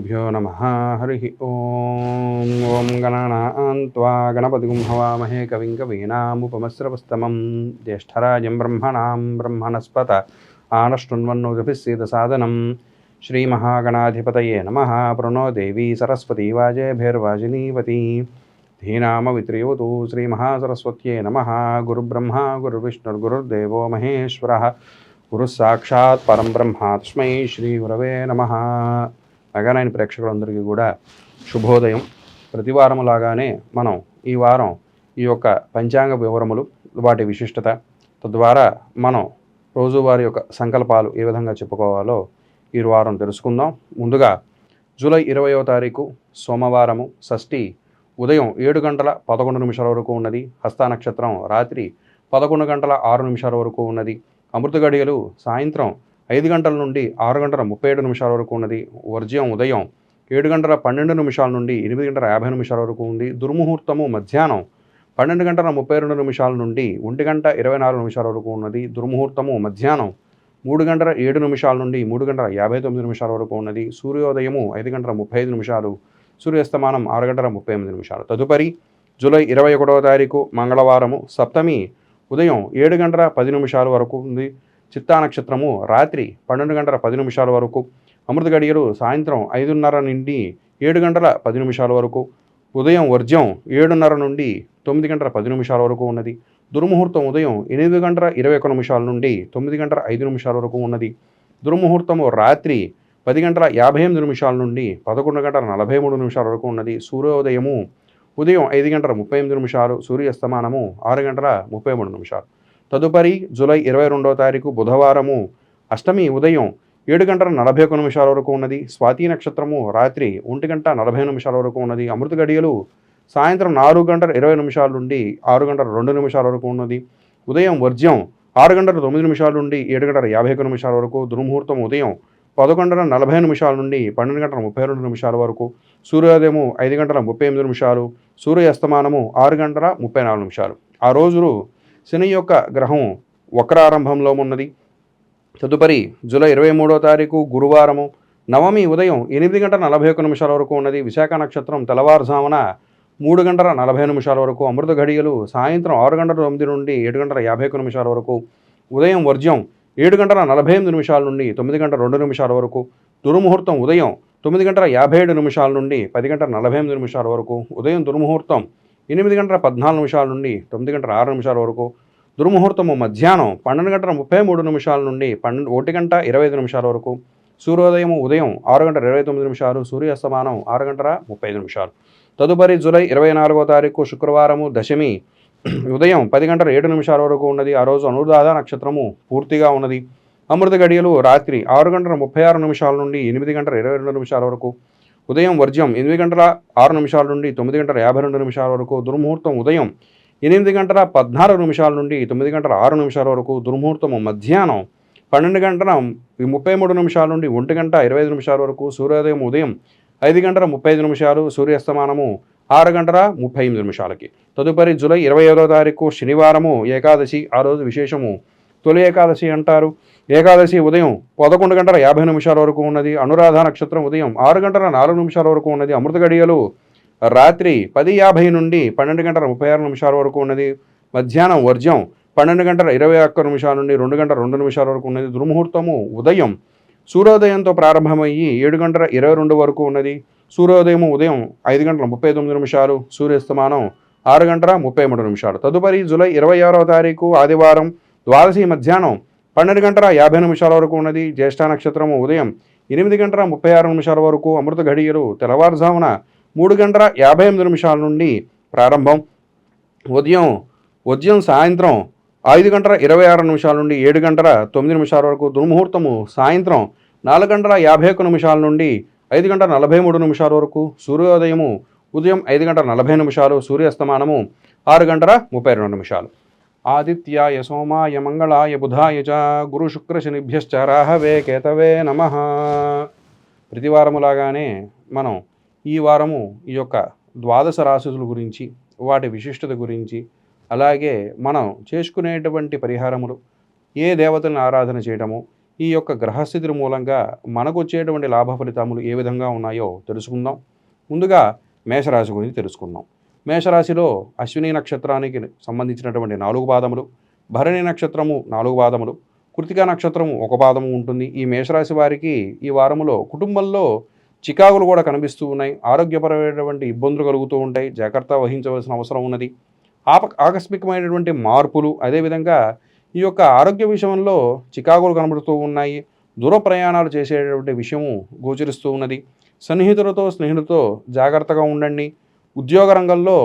శ్రీగురుభ్యో నమః. హరి ఓం. ఓం గణానాం త్వా గణపతిగుం హవామహే కవిం కవీనాముపమస్రవస్తమం జ్యేష్ఠరాజం బ్రహ్మణాం బ్రహ్మణస్పత ఆనశృణ్వన్నోతిభిస్సేదసాదనం. శ్రీమహాగణాధిపతయే నమః. ప్రణో దేవీ సరస్వతీ వాజేభిర్వాజినీవతి ధీనామవిత్రయోతు. శ్రీమహాసరస్వత్యై నమః. గురుబ్రహ్మ గురుర్విష్ణుర్గురుర్దేవో మహేశ్వరః. గురు సాక్షాత్ పరం బ్రహ్మ తస్మై శ్రీ గురవే నమః. మెగానైన్ ప్రేక్షకులందరికీ కూడా శుభోదయం. ప్రతివారం లాగానే మనం ఈ వారం ఈ యొక్క పంచాంగ వివరములు, వాటి విశిష్టత, తద్వారా మనం రోజువారి యొక్క సంకల్పాలు ఏ విధంగా చెప్పుకోవాలో ఈ వారం తెలుసుకుందాం. ముందుగా జూలై 20వ తారీఖు సోమవారము, షష్ఠి ఉదయం 7:11 వరకు ఉన్నది. హస్త నక్షత్రం రాత్రి 11:06 వరకు ఉన్నది. అమృత గడియలు సాయంత్రం 5 గంటల నుండి 6:37 వరకు ఉన్నది. వర్జ్యం ఉదయం 7:12 నుండి 8:50 వరకు ఉంది. దుర్ముహూర్తము మధ్యాహ్నం 12:32 నుండి 1:24 వరకు ఉన్నది. దుర్ముహూర్తము మధ్యాహ్నం 3:07 నుండి 3:59 వరకు ఉన్నది. సూర్యోదయము 5:35, సూర్యాస్తమానం 6:38. తదుపరి జూలై 21వ తారీఖు మంగళవారము, సప్తమి ఉదయం 7:10 వరకు ఉంది. చిత్తా నక్షత్రము రాత్రి 12:10 వరకు. అమృత గడియలు సాయంత్రం 5:30 నుండి 7:10 వరకు. ఉదయం వర్జ్యం 7:30 నుండి 9:10 వరకు ఉన్నది. దుర్ముహూర్తం ఉదయం 8:21 నుండి 9:05 వరకు ఉన్నది. దుర్ముహూర్తము రాత్రి 10:58 నుండి 11:43 వరకు ఉన్నది. సూర్యోదయము ఉదయం 5:38, సూర్యాస్తమానము 6:33. తదుపరి జూలై 22వ తారీఖు బుధవారము, అష్టమి ఉదయం 7:41 వరకు ఉన్నది. స్వాతి నక్షత్రము రాత్రి 1:40 వరకు ఉన్నది. అమృత గడియలు సాయంత్రం 4:20 నుండి 6:02 వరకు ఉన్నది. ఉదయం వర్జ్యం 6:09 నుండి 7:51 వరకు. దుర్ముహూర్తం ఉదయం 11:40 నుండి 12:32 వరకు. సూర్యోదయము 5:38, సూర్యాస్తమానము 6:34. ఆ రోజు శని యొక్క గ్రహం వక్రారంభంలో ఉన్నది. తదుపరి జూలై 23వ తారీఖు గురువారము, నవమి ఉదయం 8:41 వరకు ఉన్నది. విశాఖ నక్షత్రం తెల్లవారుజామున 3:40 వరకు. అమృత ఘడియలు సాయంత్రం 6:09 నుండి 7:51 వరకు. ఉదయం వర్జ్యం 7:48 నుండి 9:02 వరకు. దుర్ముహూర్తం ఉదయం 9:57 నుండి 10:48 వరకు. ఉదయం దుర్ముహూర్తం 8:14 నుండి 9:06 వరకు. దుర్ముహూర్తము మధ్యాహ్నం 12:33 నుండి 1:25 వరకు. సూర్యోదయము ఉదయం 6:29, సూర్యాస్తమానం 6:35. తదుపరి జూలై 24వ తారీఖు శుక్రవారము, దశమి ఉదయం 10:07 వరకు ఉన్నది. ఆ రోజు అనురాధ నక్షత్రము పూర్తిగా ఉన్నది. అమృత గడియలు రాత్రి 6:36 నుండి 8:22 వరకు. ఉదయం వర్జ్యం 8:06 నుండి 9:52 వరకు. దుర్ముహూర్తం ఉదయం 8:14 నుండి 9:06 వరకు. దుర్ముహూర్తము మధ్యాహ్నం 12:33 నుండి 1:25 వరకు. సూర్యోదయం ఉదయం 5:35, సూర్యాస్తమానము 6:38. తదుపరి జూలై 25వ తారీఖు శనివారము, ఏకాదశి. ఆ రోజు విశేషము తొలి ఏకాదశి అంటారు. ఏకాదశి ఉదయం 11:50 వరకు ఉన్నది. అనురాధ నక్షత్రం ఉదయం 6:04 వరకు ఉన్నది. అమృత గడియలు రాత్రి 10:50 నుండి 12:36 వరకు ఉన్నది. మధ్యాహ్నం వర్జ్యం 12:21 నుండి 2:02 వరకు ఉన్నది. దుర్ముహూర్తము ఉదయం సూర్యోదయంతో ప్రారంభమయ్యి 7:22 వరకు ఉన్నది. సూర్యోదయము ఉదయం 5:39, సూర్యాస్తమానం 6:33. తదుపరి జూలై 26వ తారీఖు ఆదివారం, ద్వాదశి మధ్యాహ్నం 12:50 వరకు ఉన్నది. జ్యేష్ఠ నక్షత్రము ఉదయం 8:36 వరకు. అమృత ఘడియలు తెల్లవారుజామున 3:58 నుండి ప్రారంభం. ఉదయం సాయంత్రం 5:26 నుండి 7:09 వరకు. దుర్ముహూర్తము సాయంత్రం 4:51 నుండి 5:43 వరకు. సూర్యోదయము ఉదయం 5:40, సూర్యాస్తమానము 6:32. ఆదిత్యాయ సోమాయ మంగళాయ బుధాయ చ గురు శుక్ర శనిభ్యశ్చ రాహవే కేతవే నమః. ప్రతివారములాగానే మనం ఈ వారము ఈ యొక్క ద్వాదశ రాశుల గురించి, వాటి విశిష్టత గురించి, అలాగే మనం చేసుకునేటువంటి పరిహారములు, ఏ దేవతలను ఆరాధన చేయడము, ఈ యొక్క గ్రహస్థితుల మూలంగా మనకు వచ్చేటువంటి లాభ ఫలితములు ఏ విధంగా ఉన్నాయో తెలుసుకుందాం. ముందుగా మేషరాశి గురించి తెలుసుకుందాం. మేషరాశిలో అశ్విని నక్షత్రానికి సంబంధించినటువంటి 4 పాదములు, భరణి నక్షత్రము 4 పాదములు, కృతికా నక్షత్రము 1 పాదము ఉంటుంది. ఈ మేషరాశి వారికి ఈ వారములో కుటుంబంలో చికాకులు కూడా కనిపిస్తూ ఉన్నాయి. ఆరోగ్యపరమైనటువంటి ఇబ్బందులు కలుగుతూ ఉంటాయి. జాగ్రత్త వహించవలసిన అవసరం ఉన్నది. ఆకస్మికమైనటువంటి మార్పులు, అదేవిధంగా ఈ యొక్క ఆరోగ్య విషయంలో చికాకులు కనబడుతూ ఉన్నాయి. దూర ప్రయాణాలు చేసేటువంటి విషయము గోచరిస్తూ ఉన్నది. స్నేహితులతో జాగ్రత్తగా ఉండండి. ఉద్యోగ రంగంలో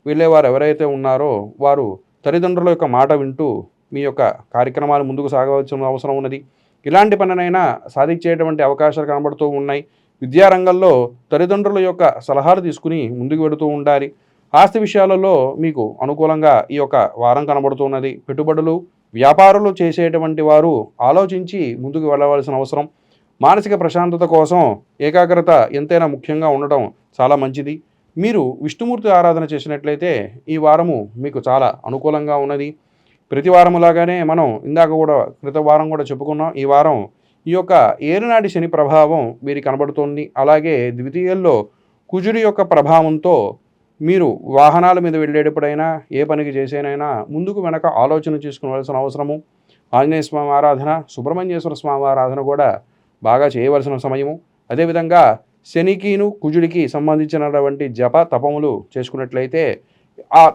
వెళ్ళేవారు ఎవరైతే ఉన్నారో వారు తల్లిదండ్రుల యొక్క మాట వింటూ మీ యొక్క కార్యక్రమాలు ముందుకు సాగవలసిన అవసరం ఉన్నది. ఇలాంటి పనినైనా సాధించేటువంటి అవకాశాలు కనబడుతూ ఉన్నాయి. విద్యారంగంలో తల్లిదండ్రుల యొక్క సలహాలు తీసుకుని ముందుకు వెళుతూ ఉండాలి. ఆస్తి విషయాలలో మీకు అనుకూలంగా ఈ యొక్క వారం కనబడుతున్నది. పెట్టుబడులు, వ్యాపారాలు చేసేటువంటి వారు ఆలోచించి ముందుకు వెళ్ళవలసిన అవసరం. మానసిక ప్రశాంతత కోసం ఏకాగ్రత ఎంతైనా ముఖ్యంగా ఉండటం చాలా మంచిది. మీరు విష్ణుమూర్తి ఆరాధన చేసినట్లయితే ఈ వారము మీకు చాలా అనుకూలంగా ఉన్నది. ప్రతి వారములాగానే మనం ఇందాక కూడా క్రిత వారం కూడా చెప్పుకున్నాం. ఈ వారం ఈ యొక్క ఏరునాటి శని ప్రభావం వీరికి కనబడుతోంది. అలాగే ద్వితీయంలో కుజుడి యొక్క ప్రభావంతో మీరు వాహనాల మీద వెళ్ళేటప్పుడైనా ఏ పనికి చేసేనైనా ముందుకు వెనక ఆలోచన చేసుకోవాల్సిన అవసరము. ఆంజనేయ స్వామి ఆరాధన, సుబ్రహ్మణ్యేశ్వర స్వామి ఆరాధన కూడా బాగా చేయవలసిన సమయము. అదేవిధంగా శనికిను కుజుడికి సంబంధించినటువంటి జప తపములు చేసుకున్నట్లయితే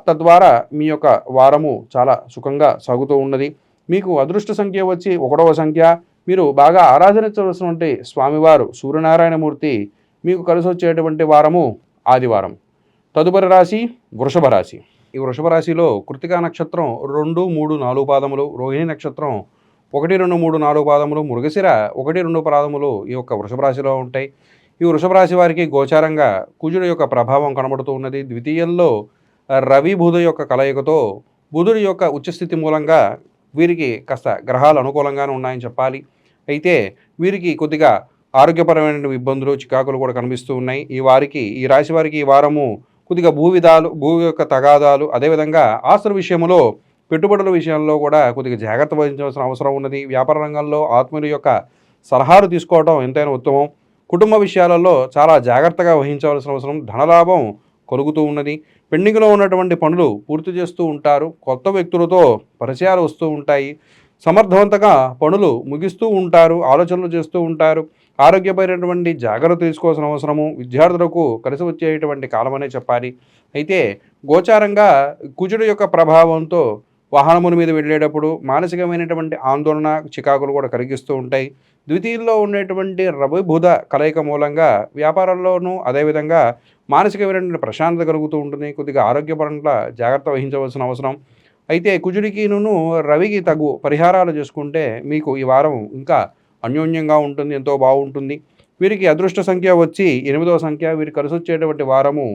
తద్వారా మీ యొక్క వారము చాలా సుఖంగా సాగుతూ ఉన్నది. మీకు అదృష్ట సంఖ్య వచ్చి 1వ సంఖ్య. మీరు బాగా ఆరాధించవలసినటువంటి స్వామివారు సూర్యనారాయణమూర్తి. మీకు కలిసి వచ్చేటువంటి వారము ఆదివారం. తదుపరి రాశి వృషభ రాశి. ఈ వృషభ రాశిలో కృతికా నక్షత్రం 2, 3, 4 పాదములు, రోహిణి నక్షత్రం 1, 2, 3, 4 పాదములు, మృగశిర 1, 2 పాదములు ఈ యొక్క వృషభ రాశిలో ఉంటాయి. ఈ వృషభ రాశి వారికి గోచారంగా కుజుడు యొక్క ప్రభావం కనబడుతూ ఉన్నది. ద్వితీయంలో రవి బుధ యొక్క కలయికతో బుధుడి యొక్క ఉచ్చస్థితి మూలంగా వీరికి కాస్త గ్రహాలు అనుకూలంగానే ఉన్నాయని చెప్పాలి. అయితే వీరికి కొద్దిగా ఆరోగ్యపరమైన ఇబ్బందులు, చికాకులు కూడా కనిపిస్తూ ఉన్నాయి. ఈ రాశి వారికి ఈ వారము కొద్దిగా భూ యొక్క తగాదాలు, అదేవిధంగా ఆస్తుల విషయంలో, పెట్టుబడుల విషయంలో కూడా కొద్దిగా జాగ్రత్త వహించవలసిన అవసరం ఉన్నది. వ్యాపార రంగంలో ఆత్మీయుల యొక్క సలహాలు తీసుకోవడం ఎంతైనా ఉత్తమం. కుటుంబ విషయాలలో చాలా జాగ్రత్తగా వహించవలసిన అవసరం. ధనలాభం కలుగుతూ ఉన్నది. పెండింగ్లో ఉన్నటువంటి పనులు పూర్తి చేస్తూ ఉంటారు. కొత్త వ్యక్తులతో పరిచయాలు వస్తూ ఉంటాయి. సమర్థవంతంగా పనులు ముగిస్తూ ఉంటారు. ఆలోచనలు చేస్తూ ఉంటారు. ఆరోగ్యపరమైనటువంటి జాగ్రత్త తీసుకోవాల్సిన అవసరము విద్యార్థులకు కలిసి వచ్చేటువంటి కాలమనే చెప్పాలి. అయితే గోచారంగా కుజుడు యొక్క ప్రభావంతో వాహనముల మీద వెళ్ళేటప్పుడు మానసికమైనటువంటి ఆందోళన, చికాకులు కూడా కలిగిస్తూ ఉంటాయి. ద్వితీయంలో ఉండేటువంటి రవి బుధ కలయిక మూలంగా వ్యాపారంలోనూ అదేవిధంగా మానసికమైనటువంటి ప్రశాంతత కలుగుతూ ఉంటుంది. కొద్దిగా ఆరోగ్యపరంగా జాగ్రత్త వహించవలసిన అవసరం. అయితే కుజుడికిను రవికి తగు పరిహారాలు చేసుకుంటే మీకు ఈ వారం ఇంకా అన్యోన్యంగా ఉంటుంది, ఎంతో బాగుంటుంది. వీరికి అదృష్ట సంఖ్య వచ్చి 8వ సంఖ్య. వీరికి కలిసి వచ్చేటువంటి వారము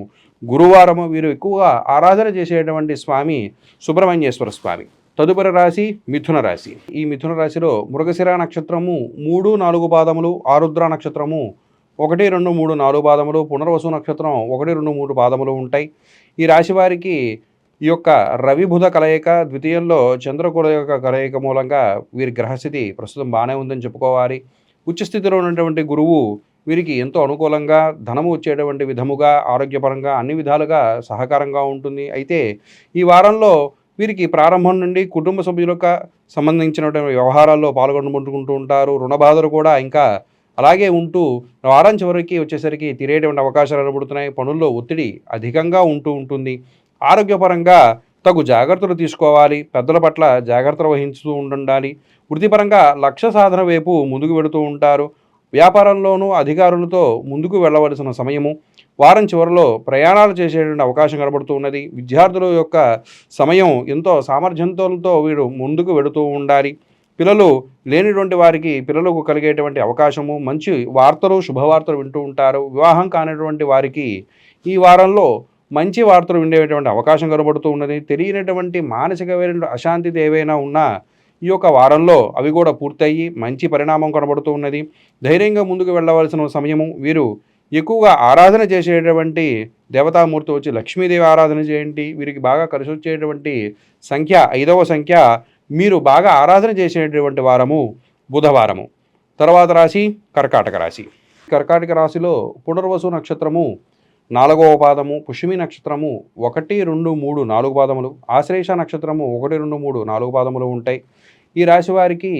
గురువారము. వీరు ఎక్కువగా ఆరాధన చేసేటువంటి స్వామి సుబ్రహ్మణ్యేశ్వర స్వామి. తదుపరి రాశి మిథున రాశి. ఈ మిథున రాశిలో మృగశిర నక్షత్రము 3, 4 పాదములు, ఆరుద్ర నక్షత్రము 1, 2, 3, 4 పాదములు, పునర్వసు నక్షత్రం 1, 2, 3 పాదములు ఉంటాయి. ఈ రాశి వారికి ఈ యొక్క రవి బుధ కలయిక, ద్వితీయంలో చంద్రకుల యొక్క కలయిక మూలంగా వీరి గ్రహస్థితి ప్రస్తుతం బాగానే ఉందని చెప్పుకోవాలి. ఉచ్చస్థితిలో ఉన్నటువంటి గురువు వీరికి ఎంతో అనుకూలంగా ధనము వచ్చేటువంటి విధముగా, ఆరోగ్యపరంగా అన్ని విధాలుగా సహకారంగా ఉంటుంది. అయితే ఈ వారంలో వీరికి ప్రారంభం నుండి కుటుంబ సభ్యులకు సంబంధించినటువంటి వ్యవహారాల్లో పాల్గొనుకుంటూ ఉంటారు. రుణ బాధలు కూడా ఇంకా అలాగే ఉంటూ వారం చివరికి వచ్చేసరికి తీరేటువంటి అవకాశాలు కనబడుతున్నాయి. పనుల్లో ఒత్తిడి అధికంగా ఉంటుంది. ఆరోగ్యపరంగా తగు జాగ్రత్తలు తీసుకోవాలి. పెద్దల పట్ల జాగ్రత్తలు వహించుతూ ఉండాలి. వృత్తిపరంగా లక్ష్య సాధన వైపు ముందుకు వెళుతూ ఉంటారు. వ్యాపారంలోనూ అధికారులతో ముందుకు వెళ్ళవలసిన సమయము. వారం చివరిలో ప్రయాణాలు చేసేటువంటి అవకాశం కనబడుతూ ఉన్నది. విద్యార్థుల యొక్క సమయం ఎంతో సామర్థ్యంతో వీరు ముందుకు వెళుతూ ఉండాలి. పిల్లలు లేనిటువంటి వారికి పిల్లలకు కలిగేటువంటి అవకాశము, మంచి వార్తలు, శుభవార్తలు వింటూ ఉంటారు. వివాహం కానిటువంటి వారికి ఈ వారంలో మంచి వార్తలు వినేటువంటి అవకాశం కనబడుతూ ఉన్నది. తెలియనటువంటి మానసికమైన అశాంతి ఏవైనా ఉన్నా ఈ యొక్క వారంలో అవి కూడా పూర్తయ్యి మంచి పరిణామం కనబడుతూ ఉన్నది. ధైర్యంగా ముందుకు వెళ్ళవలసిన సమయము. వీరు ఎక్కువగా ఆరాధన చేసేటువంటి దేవతామూర్తి వచ్చి లక్ష్మీదేవి ఆరాధన చేయండి. వీరికి బాగా కలిసి వచ్చేటువంటి సంఖ్య 5వ సంఖ్య. మీరు బాగా ఆరాధన చేసేటువంటి వారము బుధవారము. తర్వాత రాశి కర్కాటక రాశి. కర్కాటక రాశిలో పునర్వసు నక్షత్రము 4వ పాదము, పుష్యమి నక్షత్రము 1, 2, 3, 4 పాదములు, ఆశ్లేష నక్షత్రము 1, 2, 3, 4 పాదములు ఉంటాయి. ఈ రాశి వారికి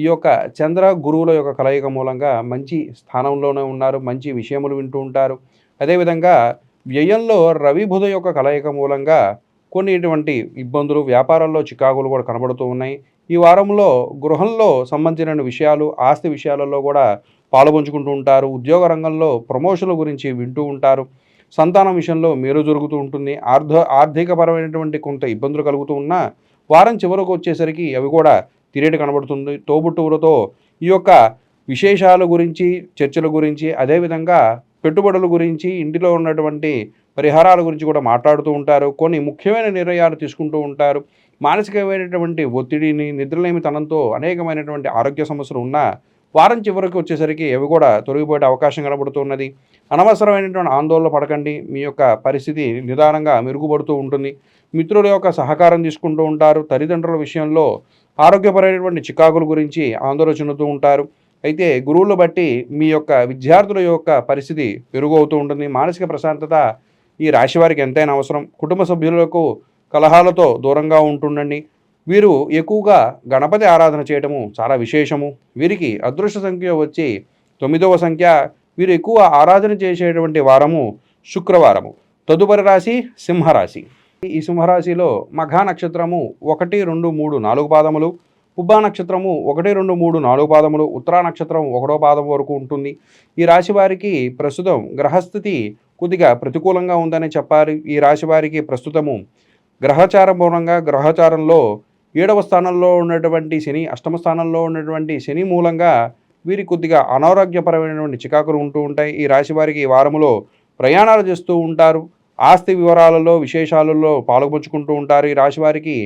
ఈ యొక్క చంద్ర గురువుల యొక్క కలయిక మూలంగా మంచి స్థానంలోనే ఉన్నారు, మంచి విషయములు వింటూ ఉంటారు. అదేవిధంగా వ్యయంలో రవి బుధ యొక్క కలయిక మూలంగా కొన్ని ఇటువంటి ఇబ్బందులు, వ్యాపారాల్లో చికాకులు కూడా కనబడుతూ ఉన్నాయి. ఈ వారంలో గృహంలో సంబంధించిన విషయాలు, ఆస్తి విషయాలలో కూడా పాలుపంచుకుంటూ ఉంటారు. ఉద్యోగ రంగంలో ప్రమోషన్ల గురించి వింటూ ఉంటారు. సంతానం విషయంలో మేలు జరుగుతూ ఉంటుంది. ఆర్థికపరమైనటువంటి కొంత ఇబ్బందులు కలుగుతూ ఉన్నా వారం చివరకు వచ్చేసరికి అవి కూడా తిరేటి కనబడుతుంది. తోబుట్టువులతో ఈ యొక్క విశేషాల గురించి, చర్చల గురించి, అదేవిధంగా పెట్టుబడుల గురించి, ఇంటిలో ఉన్నటువంటి పరిహారాల గురించి కూడా మాట్లాడుతూ ఉంటారు. కొన్ని ముఖ్యమైన నిర్ణయాలు తీసుకుంటూ ఉంటారు. మానసికమైనటువంటి ఒత్తిడిని, నిద్రలేమితనంతో అనేకమైనటువంటి ఆరోగ్య సమస్యలు ఉన్నా వారం చివరికి వచ్చేసరికి అవి కూడా తొలగిపోయే అవకాశం కనబడుతున్నది. అనవసరమైనటువంటి ఆందోళన పడకండి. మీ యొక్క పరిస్థితి నిదానంగా మెరుగుపడుతూ ఉంటుంది. మిత్రుల యొక్క సహకారం తీసుకుంటూ ఉంటారు. తల్లిదండ్రుల విషయంలో ఆరోగ్యపరమైనటువంటి చికాకుల గురించి ఆందోళన చెందుతూ ఉంటారు. అయితే గురువులు బట్టి మీ యొక్క విద్యార్థుల యొక్క పరిస్థితి పెరుగవుతూ ఉంటుంది. మానసిక ప్రశాంతత ఈ రాశి వారికి ఎంతైనా అవసరం. కుటుంబ సభ్యులకు కలహాలతో దూరంగా ఉంటుండండి. వీరు ఎక్కువగా గణపతి ఆరాధన చేయటము చాలా విశేషము. వీరికి అదృష్ట సంఖ్య వచ్చి 9వ సంఖ్య. వీరు ఎక్కువ ఆరాధన చేసేటువంటి వారము శుక్రవారము. తదుపరి రాశి సింహరాశి. ఈ సింహరాశిలో మఘా నక్షత్రము 1, 2, 3, 4 పాదములు, పుబ్బా నక్షత్రము 1, 2, 3, 4 పాదములు, ఉత్తరా నక్షత్రం 1వ పాదం వరకు ఉంటుంది. ఈ రాశి వారికి ప్రస్తుతం గ్రహస్థితి కొద్దిగా ప్రతికూలంగా ఉందని చెప్పాలి. ఈ రాశి వారికి ప్రస్తుతము గ్రహచారం మూలంగా, గ్రహచారంలో 7వ స్థానంలో ఉన్నటువంటి శని, 8వ స్థానంలో ఉన్నటువంటి శని మూలంగా వీరి కొద్దిగా అనారోగ్యపరమైనటువంటి చికాకులు ఉంటూ ఉంటాయి. ఈ రాశి వారికి ఈ వారములో ప్రయాణాలు చేస్తూ ఉంటారు. ఆస్తి వివరాలలో, విశేషాలలో పాల్గొంచుకుంటూ ఉంటారు. ఈ రాశి వారికి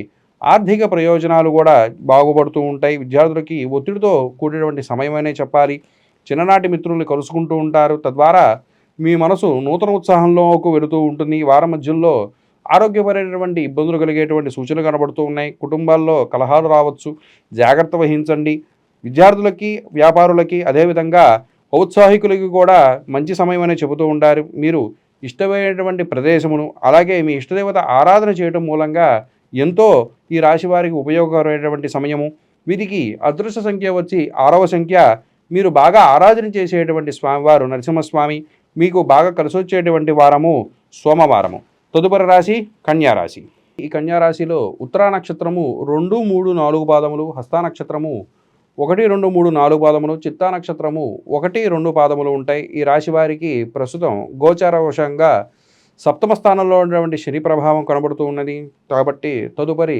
ఆర్థిక ప్రయోజనాలు కూడా బాగుపడుతూ ఉంటాయి. విద్యార్థులకి ఒత్తిడితో కూడినటువంటి సమయమనే చెప్పాలి. చిన్ననాటి మిత్రుల్ని కలుసుకుంటూ ఉంటారు. తద్వారా మీ మనసు నూతన ఉత్సాహంలోకి వెళుతూ ఉంటుంది. ఈ వారం మధ్యలో ఆరోగ్యపరమైనటువంటి ఇబ్బందులు కలిగేటువంటి సూచనలు కనబడుతూ ఉన్నాయి. కుటుంబాల్లో కలహాలు రావచ్చు, జాగ్రత్త వహించండి. విద్యార్థులకి, వ్యాపారులకి, అదేవిధంగా ఔత్సాహికులకి కూడా మంచి సమయం అనే చెబుతూ ఉంటారు. మీరు ఇష్టమైనటువంటి ప్రదేశమును, అలాగే మీ ఇష్టదేవత ఆరాధన చేయడం మూలంగా ఎంతో ఈ రాశి వారికి ఉపయోగకరమైనటువంటి సమయము. వీరికి అదృష్ట సంఖ్య వచ్చి 6వ సంఖ్య. మీరు బాగా ఆరాధన చేసేటువంటి స్వామివారు నరసింహస్వామి. మీకు బాగా కలిసి వచ్చేటువంటి వారము సోమవారము. తదుపరి రాశి కన్యారాశి. ఈ కన్యారాశిలో ఉత్తరా నక్షత్రము 2, 3, 4 పాదములు, హస్తా నక్షత్రము 1, 2, 3, 4 పాదములు, చిత్తా నక్షత్రము 1, 2 పాదములు ఉంటాయి. ఈ రాశి వారికి ప్రస్తుతం గోచారవశంగా 7వ స్థానంలో ఉన్నటువంటి శని ప్రభావం కనబడుతూ ఉన్నది. కాబట్టి తదుపరి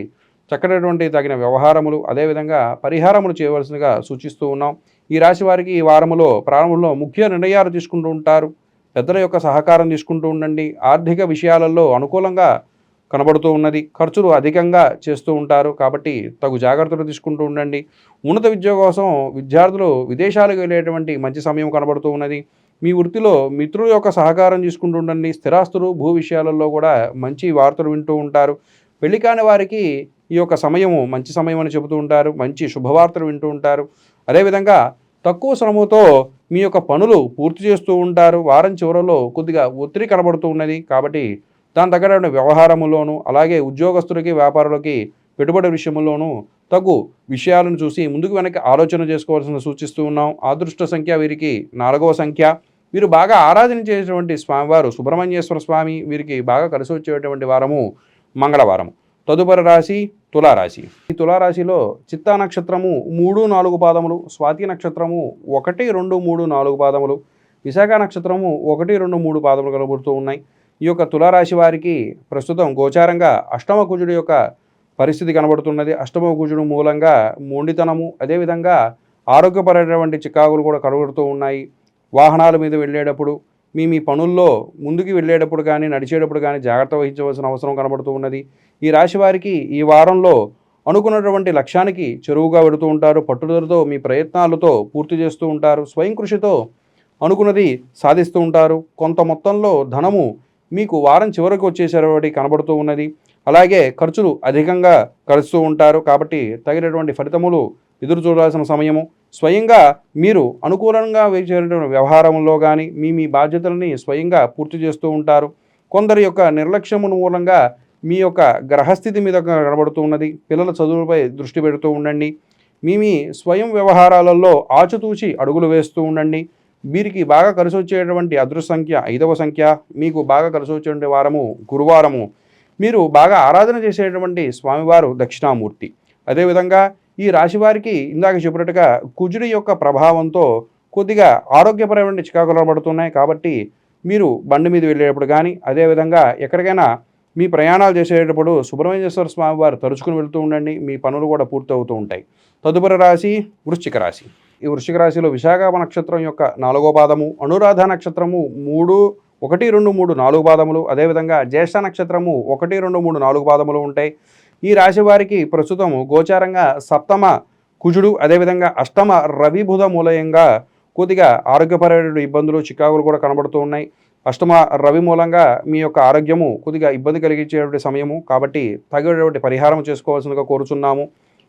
చక్కనటువంటి తగిన వ్యవహారములు, అదేవిధంగా పరిహారములు చేయవలసిందిగా సూచిస్తూ ఉన్నాం. ఈ రాశి వారికి ఈ వారములో ప్రారంభంలో ముఖ్య నిర్ణయాలు తీసుకుంటూ ఉంటారు. పెద్దల యొక్క సహకారం తీసుకుంటూ ఉండండి. ఆర్థిక విషయాలలో అనుకూలంగా కనబడుతూ ఉన్నది. ఖర్చులు అధికంగా చేస్తూ ఉంటారు. కాబట్టి తగు జాగ్రత్తలు తీసుకుంటూ ఉండండి. ఉన్నత విద్య కోసం విద్యార్థులు విదేశాలకు వెళ్ళేటువంటి మంచి సమయం కనబడుతూ ఉన్నది. మీ వృత్తిలో మిత్రుల యొక్క సహకారం తీసుకుంటూ ఉండండి. స్థిరాస్తులు, భూ విషయాలలో కూడా మంచి వార్తలు వింటూ ఉంటారు. పెళ్లి కాని వారికి ఈ యొక్క సమయము మంచి సమయం అని చెబుతూ ఉంటారు. మంచి శుభవార్తలు వింటూ ఉంటారు. అదేవిధంగా తక్కువ శ్రమతో మీ యొక్క పనులు పూర్తి చేస్తూ ఉంటారు. వారం చివరలో కొద్దిగా ఒత్తిడి కనబడుతూ ఉన్నది. కాబట్టి దాని తగ్గ వ్యవహారములోను, అలాగే ఉద్యోగస్తులకి, వ్యాపారులకి పెట్టుబడి విషయంలోనూ తగు విషయాలను చూసి ముందుకు వెనక్కి ఆలోచన చేసుకోవాల్సిన సూచిస్తూ ఉన్నాం. అదృష్ట సంఖ్య వీరికి 4వ సంఖ్య. వీరు బాగా ఆరాధన చేసేటువంటి స్వామివారు సుబ్రహ్మణ్యేశ్వర స్వామి. వీరికి బాగా కలిసి వచ్చేటువంటి వారము మంగళవారం. తదుపరి రాశి తులారాశి. ఈ తులారాశిలో చిత్తా నక్షత్రము 3, 4 పాదములు, స్వాతి నక్షత్రము 1, 2, 3, 4 పాదములు, విశాఖ నక్షత్రము 1, 2, 3 పాదములు కనబడుతూ ఉన్నాయి. ఈ యొక్క తులారాశి వారికి ప్రస్తుతం గోచారంగా అష్టమ కుజుడి యొక్క పరిస్థితి కనబడుతున్నది. అష్టమ కుజుడు మూలంగా మొండితనము, అదేవిధంగా ఆరోగ్యపరమైనటువంటి చికాకులు కూడా కనబడుతూ ఉన్నాయి. వాహనాల మీద వెళ్ళేటప్పుడు, మీ పనుల్లో ముందుకు వెళ్ళేటప్పుడు కానీ, నడిచేటప్పుడు కానీ జాగ్రత్త వహించవలసిన అవసరం కనబడుతూ ఉన్నది. ఈ రాశి వారికి ఈ వారంలో అనుకున్నటువంటి లక్ష్యానికి చెరువుగా వెళుతూ ఉంటారు. పట్టుదలతో మీ ప్రయత్నాలతో పూర్తి చేస్తూ ఉంటారు. స్వయం కృషితో అనుకున్నది సాధిస్తూ ఉంటారు. కొంత మొత్తంలో ధనము మీకు వారం చివరకు వచ్చేసరికి కనబడుతూ ఉన్నది. అలాగే ఖర్చులు అధికంగా ఖర్చుతూ ఉంటారు. కాబట్టి తగినటువంటి ఫలితములు ఎదురు చూడాల్సిన సమయము. స్వయంగా మీరు అనుకూలంగా వేసేటువంటి వ్యవహారంలో కానీ మీ బాధ్యతలని స్వయంగా పూర్తి చేస్తూ ఉంటారు. కొందరి యొక్క నిర్లక్ష్యము మూలంగా మీ యొక్క గ్రహస్థితి మీద కనబడుతూ ఉన్నది. పిల్లల చదువులపై దృష్టి పెడుతూ ఉండండి. మీ స్వయం వ్యవహారాలలో ఆచితూచి అడుగులు వేస్తూ ఉండండి. వీరికి బాగా కలిసి వచ్చేటువంటి అదృష్ట సంఖ్య 5వ సంఖ్య. మీకు బాగా కలిసి వచ్చేటువంటి వారము గురువారము. మీరు బాగా ఆరాధన చేసేటువంటి స్వామివారు దక్షిణామూర్తి. అదేవిధంగా ఈ రాశి వారికి ఇందాక చెప్పినట్టుగా కుజుడి యొక్క ప్రభావంతో కొద్దిగా ఆరోగ్యపరమైన చికాకులు కనబడుతున్నాయి. కాబట్టి మీరు బండి మీద వెళ్ళేటప్పుడు కానీ అదేవిధంగా ఎక్కడికైనా మీ ప్రయాణాలు చేసేటప్పుడు సుబ్రహ్మణ్యేశ్వర స్వామి వారు తరుచుకుని వెళ్తూ ఉండండి. మీ పనులు కూడా పూర్తవుతూ ఉంటాయి. తదుపరి రాశి వృశ్చిక రాశి. ఈ వృశ్చిక రాశిలో విశాఖ నక్షత్రం యొక్క 4వ పాదము, అనురాధ నక్షత్రము 1, 2, 3, 4 పాదములు, అదేవిధంగా జ్యేష్ఠ నక్షత్రము 1, 2, 3, 4 పాదములు ఉంటాయి. ఈ రాశి వారికి ప్రస్తుతం గోచారంగా సప్తమ కుజుడు, అదేవిధంగా అష్టమ రవి బుధ మూలయంగా కొద్దిగా ఆరోగ్యపరమైన ఇబ్బందులు చికాకులు కూడా కనబడుతూ ఉన్నాయి. అష్టమ రవి మూలంగా మీ యొక్క ఆరోగ్యము కొద్దిగా ఇబ్బంది కలిగించేటువంటి సమయము. కాబట్టి తగినటువంటి పరిహారం చేసుకోవాల్సిందిగా కోరుచున్నాము.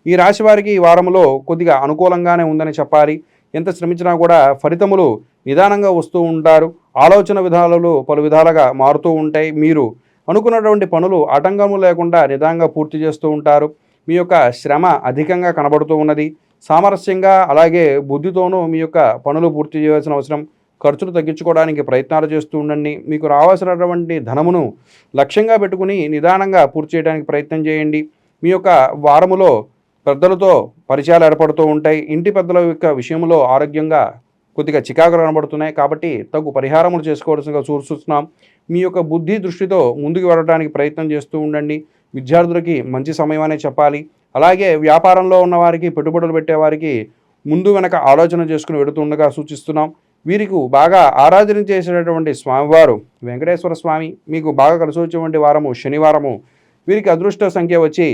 ఈ రాశి వారికి ఈ వారంలో కొద్దిగా అనుకూలంగానే ఉందని చెప్పాలి. ఎంత శ్రమించినా కూడా ఫలితములు నిదానంగా వస్తూ ఉంటారు. ఆలోచన విధానాలు పలు విధాలుగా మారుతూ ఉంటాయి. మీరు అనుకున్నటువంటి పనులు ఆటంకము లేకుండా నిదానంగా పూర్తి చేస్తూ ఉంటారు. మీ యొక్క శ్రమ అధికంగా కనబడుతూ ఉన్నది. సామరస్యంగా అలాగే బుద్ధితోనూ మీ యొక్క పనులు పూర్తి చేయాల్సిన అవసరం. ఖర్చులు తగ్గించుకోవడానికి ప్రయత్నాలు చేస్తూ ఉండండి. మీకు రావాల్సినటువంటి ధనమును లక్ష్యంగా పెట్టుకుని నిదానంగా పూర్తి చేయడానికి ప్రయత్నం చేయండి. మీ యొక్క వారములో పెద్దలతో పరిచయాలు ఏర్పడుతూ ఉంటాయి. ఇంటి పెద్దల యొక్క విషయంలో ఆరోగ్యంగా కొద్దిగా చికాకులు కనబడుతున్నాయి. కాబట్టి తగు పరిహారములు చేసుకోవాల్సిందిగా సూచిస్తున్నాం. మీ యొక్క బుద్ధి దృష్టితో ముందుకు వెళ్ళడానికి ప్రయత్నం చేస్తూ ఉండండి. విద్యార్థులకి మంచి సమయం అనే చెప్పాలి. అలాగే వ్యాపారంలో ఉన్న వారికి, పెట్టుబడులు పెట్టేవారికి ముందు వెనక ఆలోచన చేసుకుని వెడుతుండగా సూచిస్తున్నాం. వీరికి బాగా ఆరాధన చేసేటటువంటి స్వామివారు వెంకటేశ్వర స్వామి. మీకు బాగా కలిసి వచ్చేటువంటి వారము శనివారము. వీరికి అదృష్ట సంఖ్య వచ్చి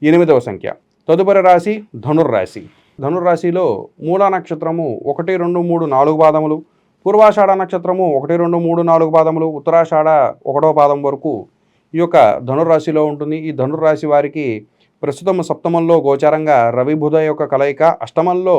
8వ సంఖ్య. తదుపరి రాశి ధనుర్రాశి. ధనుర్రాశిలో మూల నక్షత్రము 1, 2, 3, 4 పాదములు, పూర్వాషాఢ నక్షత్రము 1, 2, 3, 4 పాదములు, ఉత్తరాషాఢ 1వ పాదం వరకు ఈ యొక్క ధనుర్రాశిలో ఉంటుంది. ఈ ధనుర్రాశి వారికి ప్రస్తుతం సప్తమంలో గోచారంగా రవి బుధ యొక్క కలయిక, అష్టమంలో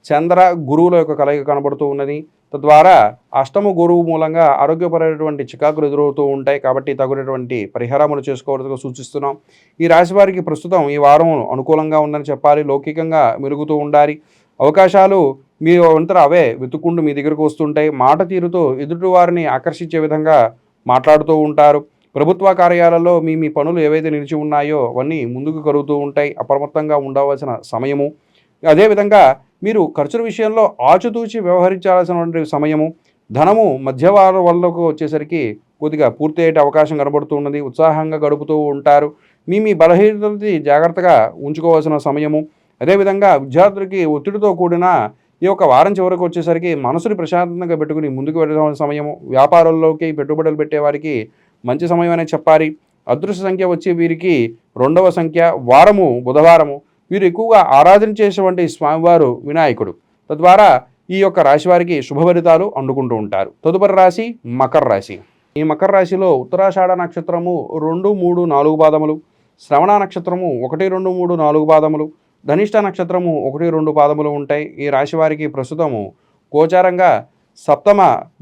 చంద్ర గురువుల యొక్క కలయిక కనబడుతూ ఉన్నది. తద్వారా అష్టమ గురువు మూలంగా ఆరోగ్యపరమైనటువంటి చికాకులు ఎదురవుతూ ఉంటాయి. కాబట్టి తగినటువంటి పరిహారములు చేసుకోవాల్సిందిగా సూచిస్తున్నాం. ఈ రాశి వారికి ప్రస్తుతం ఈ వారం అనుకూలంగా ఉందని చెప్పాలి. లౌకికంగా మెరుగుతూ ఉండాలి. అవకాశాలు మీ అంతటా అవే వెతుక్కుంటూ మీ దగ్గరకు వస్తుంటాయి. మాట తీరుతో ఎదుటి వారిని ఆకర్షించే విధంగా మాట్లాడుతూ ఉంటారు. ప్రభుత్వ కార్యాలయాల్లో మీ పనులు ఏవైతే నిలిచి ఉన్నాయో అవన్నీ ముందుకు కలుగుతూ ఉంటాయి. అప్రమత్తంగా ఉండవలసిన సమయము. అదేవిధంగా మీరు ఖర్చుల విషయంలో ఆచితూచి వ్యవహరించాల్సినటువంటి సమయము. ధనము మధ్యవారం వరకు వచ్చేసరికి కొద్దిగా పూర్తి అయ్యే అవకాశం కనబడుతూ ఉన్నది. ఉత్సాహంగా గడుపుతూ ఉంటారు. మీ బలహీనతని జాగ్రత్తగా ఉంచుకోవాల్సిన సమయము. అదేవిధంగా విద్యార్థులకి ఒత్తిడితో కూడిన ఈ యొక్క వారం చివరకు వచ్చేసరికి మనసుని ప్రశాంతంగా పెట్టుకుని ముందుకు వెళ్ళాల్సిన సమయము. వ్యాపారంలోకి పెట్టుబడులు పెట్టేవారికి మంచి సమయం అనే చెప్పాలి. అదృష్ట సంఖ్య వచ్చి వీరికి 2వ సంఖ్య. వారము బుధవారము. వీరు ఎక్కువగా ఆరాధన చేసేటువంటి స్వామివారు వినాయకుడు. తద్వారా ఈ యొక్క రాశి వారికి శుభఫలితాలు అందుకుంటూ ఉంటారు. తదుపరి రాశి మకర రాశి. ఈ మకర రాశిలో ఉత్తరాషాఢ నక్షత్రము 2, 3, 4 పాదములు, శ్రవణ నక్షత్రము 1, 2, 3, 4 పాదములు, ధనిష్ట నక్షత్రము 1, 2 పాదములు ఉంటాయి. ఈ రాశి వారికి ప్రస్తుతము గోచారంగా సప్తమ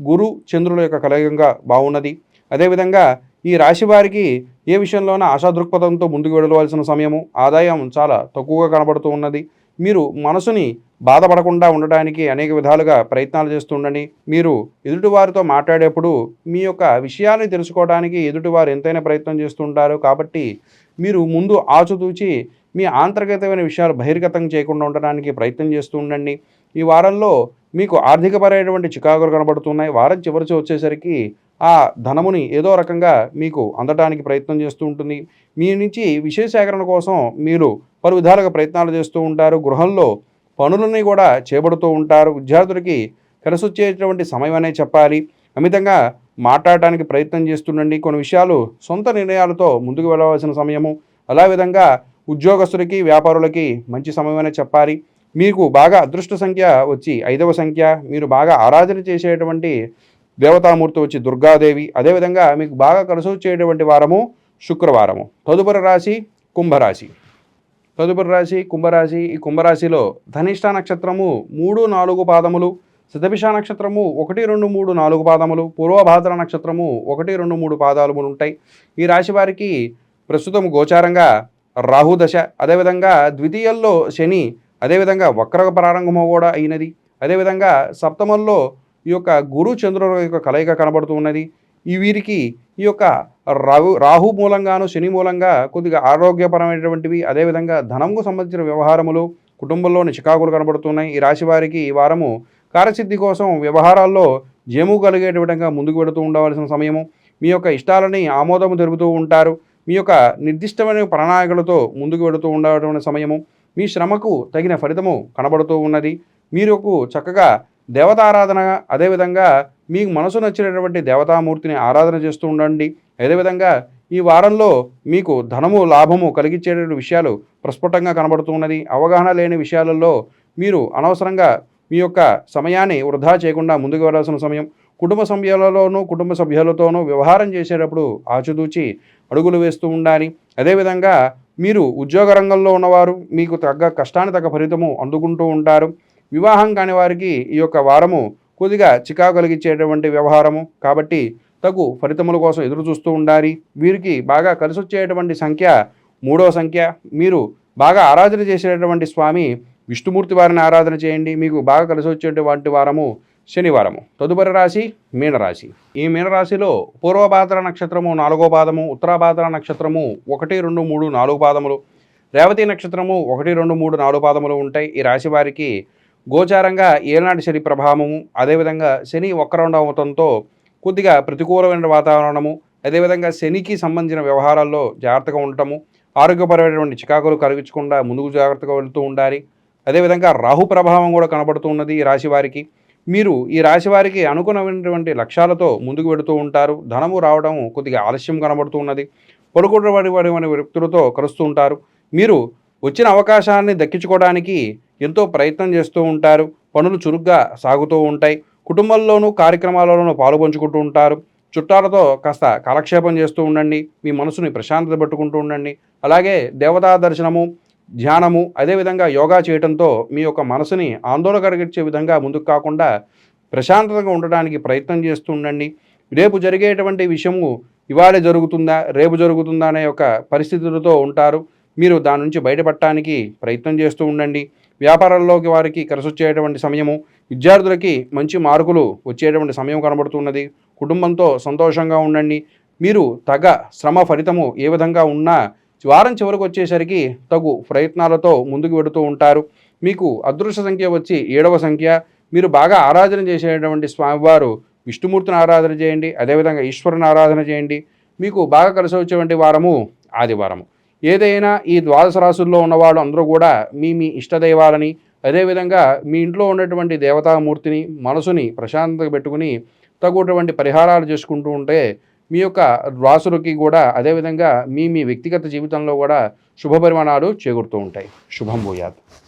గురు చంద్రుల యొక్క కలయికంగా బాగున్నది. అదేవిధంగా ఈ రాశి వారికి ఏ విషయంలోనూ ఆశాదృక్పథంతో ముందుకు వెళ్ళవలసిన సమయము. ఆదాయం చాలా తక్కువగా కనబడుతూ ఉన్నది. మీరు మనసుని బాధపడకుండా ఉండడానికి అనేక విధాలుగా ప్రయత్నాలు చేస్తూ ఉండండి. మీరు ఎదుటివారితో మాట్లాడేప్పుడు మీ యొక్క విషయాన్ని తెలుసుకోవడానికి ఎదుటివారు ఎంతైనా ప్రయత్నం చేస్తుంటారు. కాబట్టి మీరు ముందు ఆచితూచి మీ ఆంతర్గతమైన విషయాలు బహిర్గతం చేయకుండా ఉండడానికి ప్రయత్నం చేస్తూ ఉండండి. ఈ వారంలో మీకు ఆర్థికపరమైనటువంటి చికాకులు కనబడుతున్నాయి. వారం చివరి వచ్చేసరికి ఆ ధనముని ఏదో రకంగా మీకు అందడానికి ప్రయత్నం చేస్తూ ఉంటుంది. మీ నుంచి విషయ సేకరణ కోసం మీరు పలు విధాలుగా ప్రయత్నాలు చేస్తూ ఉంటారు. గృహంలో పనులని కూడా చేపడుతూ ఉంటారు. విద్యార్థులకి కలిసి వచ్చేటువంటి సమయం అనే చెప్పాలి. అమితంగా మాట్లాడటానికి ప్రయత్నం చేస్తుండండి. కొన్ని విషయాలు సొంత నిర్ణయాలతో ముందుకు వెళ్ళవలసిన సమయము. అలా విధంగా ఉద్యోగస్తులకి వ్యాపారులకి మంచి సమయం అనే చెప్పాలి. మీకు బాగా అదృష్ట సంఖ్య వచ్చి 5వ సంఖ్య. మీరు బాగా ఆరాధన చేసేటువంటి దేవతామూర్తి వచ్చి దుర్గాదేవి. అదేవిధంగా మీకు బాగా కలిసి వచ్చేటువంటి వారము శుక్రవారము. తదుపరి రాశి కుంభరాశి. తదుపరి రాశి కుంభరాశి. ఈ కుంభరాశిలో ధనిష్ట నక్షత్రము 3, 4 పాదములు, శతభిష నక్షత్రము 1, 2, 3, 4 పాదములు, పూర్వభాద్ర నక్షత్రము 1, 2, 3 పాదాలు ఉంటాయి. ఈ రాశి వారికి ప్రస్తుతం గోచారంగా రాహు దశ, అదేవిధంగా ద్వితీయంలో శని, అదేవిధంగా వక్ర ప్రారంభము కూడా అయినది. అదేవిధంగా సప్తమంలో ఈ యొక్క గురు చంద్రుల యొక్క కలయిక కనబడుతూ ఉన్నది. వీరికి ఈ యొక్క రాహు మూలంగాను శని మూలంగా కొద్దిగా ఆరోగ్యపరమైనటువంటివి, అదేవిధంగా ధనంకు సంబంధించిన వ్యవహారములు, కుటుంబంలోని చికాకులు కనబడుతున్నాయి. ఈ రాశి వారికి ఈ వారము కార్యసిద్ధి కోసం వ్యవహారాల్లో జేము కలిగేట విధంగా ముందుకు వెళుతూ ఉండవలసిన సమయము. మీ యొక్క ఇష్టాలని ఆమోదము తెలుపుతూ ఉంటారు. మీ యొక్క నిర్దిష్టమైన ప్రణాళికలతో ముందుకు వెళుతూ ఉండటువంటి సమయము. మీ శ్రమకు తగిన ఫలితము కనబడుతూ ఉన్నది. మీరు చక్కగా దేవతారాధన, అదేవిధంగా మీకు మనసు నచ్చినటువంటి దేవతామూర్తిని ఆరాధన చేస్తూ ఉండండి. అదేవిధంగా ఈ వారంలో మీకు ధనము లాభము కలిగించేటువంటి విషయాలు ప్రస్ఫుటంగా కనబడుతూ ఉన్నది. అవగాహన లేని విషయాలలో మీరు అనవసరంగా మీ యొక్క సమయాన్ని వృధా చేయకుండా ముందుకు వెళ్ళాల్సిన సమయం. కుటుంబ సభ్యులతోనూ వ్యవహారం చేసేటప్పుడు ఆచితూచి అడుగులు వేస్తూ ఉండాలి. అదేవిధంగా మీరు ఉద్యోగ రంగంలో ఉన్నవారు మీకు తగ్గ కష్టాన్ని తగ్గ ఫలితము అందుకుంటూ ఉంటారు. వివాహం కాని వారికి ఈ యొక్క వారము కొద్దిగా చికాకు కలిగించేటువంటి వ్యవహారము కాబట్టి తగు ఫలితముల కోసం ఎదురు చూస్తూ ఉండాలి. వీరికి బాగా కలిసి వచ్చేటువంటి సంఖ్య 3వ సంఖ్య. మీరు బాగా ఆరాధన చేసేటటువంటి స్వామి విష్ణుమూర్తి వారిని ఆరాధన చేయండి. మీకు బాగా కలిసి వచ్చేటువంటి వారము శనివారము. తదుపరి రాశి మీనరాశి. ఈ మీనరాశిలో పూర్వభాద్ర నక్షత్రము 4వ పాదము, ఉత్తరాభాద్ర నక్షత్రము 1, 2, 3, 4 పాదములు, రేవతి నక్షత్రము 1, 2, 3, 4 పాదములు ఉంటాయి. ఈ రాశి వారికి గోచారంగా ఏనాటి శని ప్రభావము, అదేవిధంగా శని వక్రౌండవతంతో కొద్దిగా ప్రతికూలమైన వాతావరణము, అదేవిధంగా శనికి సంబంధించిన వ్యవహారాల్లో జాగ్రత్తగా ఉండటము, ఆరోగ్యపరమైనటువంటి చికాకులు కలిగించకుండా ముందుకు జాగ్రత్తగా వెళుతూ ఉండాలి. అదేవిధంగా రాహు ప్రభావం కూడా కనబడుతూ ఉన్నది ఈ రాశి వారికి. మీరు ఈ రాశి వారికి అనుకున్నటువంటి లక్ష్యాలతో ముందుకు వెళుతూ ఉంటారు. ధనము రావడం కొద్దిగా ఆలస్యం కనబడుతూ ఉన్నది. పలుకుబడి వ్యక్తులతో కలుస్తూ ఉంటారు. మీరు వచ్చిన అవకాశాన్ని దక్కించుకోవడానికి ఎంతో ప్రయత్నం చేస్తూ ఉంటారు. పనులు చురుగ్గా సాగుతూ ఉంటాయి. కుటుంబంలోనూ కార్యక్రమాలలోనూ పాలుపంచుకుంటూ ఉంటారు. చుట్టాలతో కాస్త కాలక్షేపం చేస్తూ ఉండండి. మీ మనసుని ప్రశాంతత పెట్టుకుంటూ ఉండండి. అలాగే దేవతా దర్శనము, ధ్యానము, అదేవిధంగా యోగా చేయడంతో మీ యొక్క మనసుని ఆందోళన కలిగించే విధంగా ముందుకు కాకుండా ప్రశాంతతగా ఉండడానికి ప్రయత్నం చేస్తూ ఉండండి. రేపు జరిగేటువంటి విషయము ఇవాళ జరుగుతుందా, రేపు జరుగుతుందా అనే యొక్క పరిస్థితులతో ఉంటారు. మీరు దాని నుంచి బయటపడటానికి ప్రయత్నం చేస్తూ ఉండండి. వ్యాపారాల్లోకి వారికి కలిసి వచ్చేటువంటి సమయము, విద్యార్థులకి మంచి మార్కులు వచ్చేటువంటి సమయం కనబడుతున్నది. కుటుంబంతో సంతోషంగా ఉండండి. మీరు తగ శ్రమ ఫలితము ఏ విధంగా ఉన్నా వారం చివరికి వచ్చేసరికి తగు ప్రయత్నాలతో ముందుకు వెడుతూ ఉంటారు. మీకు అదృష్ట సంఖ్య వచ్చి 7వ సంఖ్య. మీరు బాగా ఆరాధన చేసేటువంటి స్వామివారు విష్ణుమూర్తిని ఆరాధన చేయండి. అదేవిధంగా ఈశ్వరుని ఆరాధన చేయండి. మీకు బాగా కలిసి వచ్చేటువంటి వారము ఆదివారము. ఏదైనా ఈ ద్వాదశ రాశుల్లో ఉన్నవాళ్ళు అందరూ కూడా మీ ఇష్టదైవాలని, అదేవిధంగా మీ ఇంట్లో ఉన్నటువంటి దేవతామూర్తిని మనసుని ప్రశాంతంగా పెట్టుకుని తగుటువంటి పరిహారాలు చేసుకుంటూ ఉంటే మీ యొక్క రాసులకి కూడా, అదేవిధంగా మీ వ్యక్తిగత జీవితంలో కూడా శుభ పరిమాణాలు చేకూరుతూ ఉంటాయి. శుభం భూయాత్.